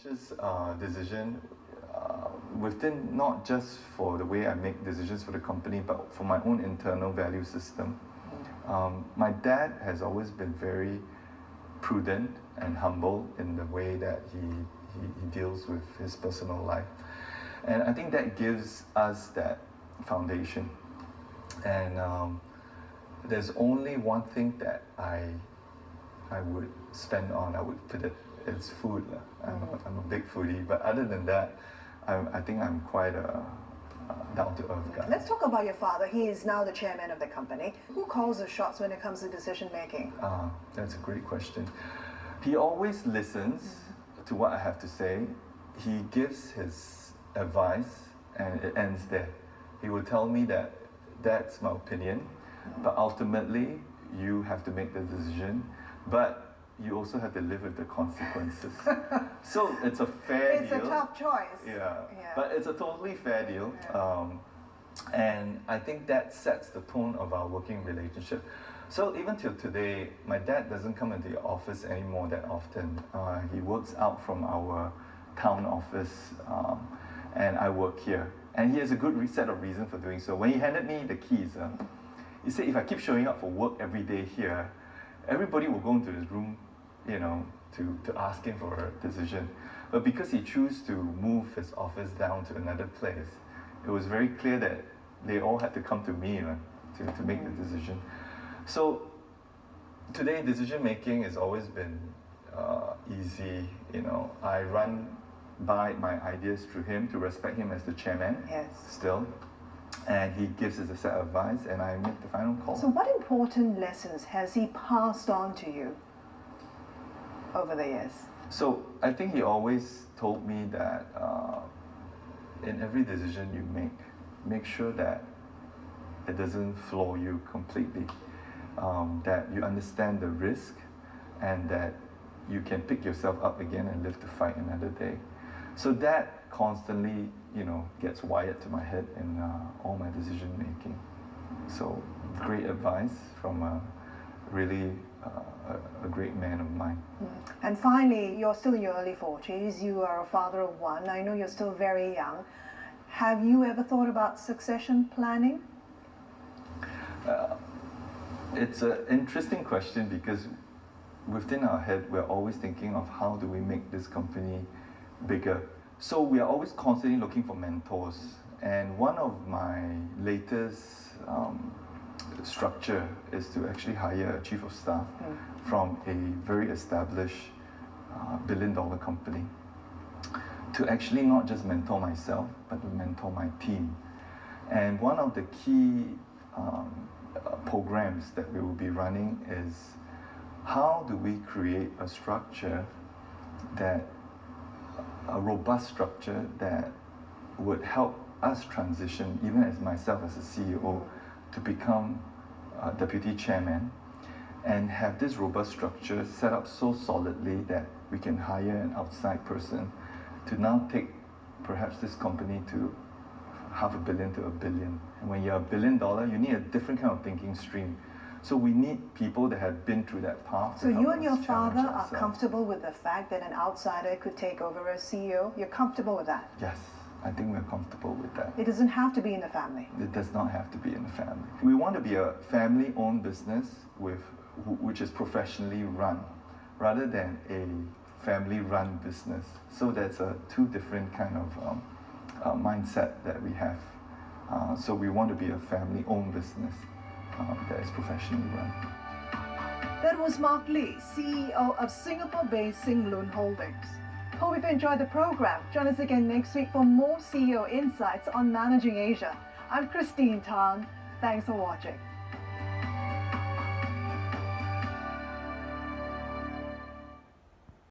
conscious decision within, not just for the way I make decisions for the company, but for my own internal value system. My dad has always been very prudent and humble in the way that he deals with his personal life. And I think that gives us that foundation. And there's only one thing that I would spend on. I would put it as food. I'm a big foodie, but other than that, I think I'm quite a down-to-earth guy. Let's talk about your father. He is now the chairman of the company. Who calls the shots when it comes to decision making? That's a great question. He always listens to what I have to say. He gives his advice and it ends there. He will tell me that that's my opinion, but ultimately you have to make the decision, but you also have to live with the consequences. So it's a fair deal. It's a tough choice. Yeah, but it's a totally fair deal. And I think that sets the tone of our working relationship. So even till today, my dad doesn't come into the office anymore that often. He works out from our town office, and I work here. And he has a good set of reasons for doing so. When he handed me the keys, he said if I keep showing up for work every day here, everybody will go into his room, to ask him for a decision. But because he chose to move his office down to another place, it was very clear that they all had to come to me to make the decision. So today, decision making has always been easy. I run by my ideas through him to respect him as the chairman. Yes. Still. And he gives us a set of advice, and I make the final call. So what important lessons has he passed on to you over the years? So I think he always told me that in every decision you make sure that it doesn't floor you completely, that you understand the risk, and that you can pick yourself up again and live to fight another day. So that constantly, gets wired to my head in all my decision making. So great advice from a great man of mine. And finally, you're still in your early 40s. You are a father of one. I know you're still very young. Have you ever thought about succession planning? It's an interesting question because within our head, we're always thinking of how do we make this company bigger. So we are always constantly looking for mentors. And one of my latest structure is to actually hire a chief of staff from a very established billion-dollar company to actually not just mentor myself, but to mentor my team. And one of the key programs that we will be running is how do we create a structure a robust structure that would help us transition, even as myself as a CEO, to become deputy chairman, and have this robust structure set up so solidly that we can hire an outside person to now take perhaps this company to $500 million to $1 billion. And when you're $1 billion, you need a different kind of thinking stream. So we need people that have been through that path. So you and your father are comfortable with the fact that an outsider could take over as CEO? You're comfortable with that? Yes, I think we're comfortable with that. It doesn't have to be in the family? It does not have to be in the family. We want to be a family-owned business which is professionally run, rather than a family-run business. So that's two different kind of mindset that we have. So we want to be a family-owned business that is professionally run. That was Mark Lee, CEO of Singapore-based Sing Lun Holdings. Hope you've enjoyed the program. Join us again next week for more CEO insights on managing Asia. I'm Christine Tan. Thanks for watching.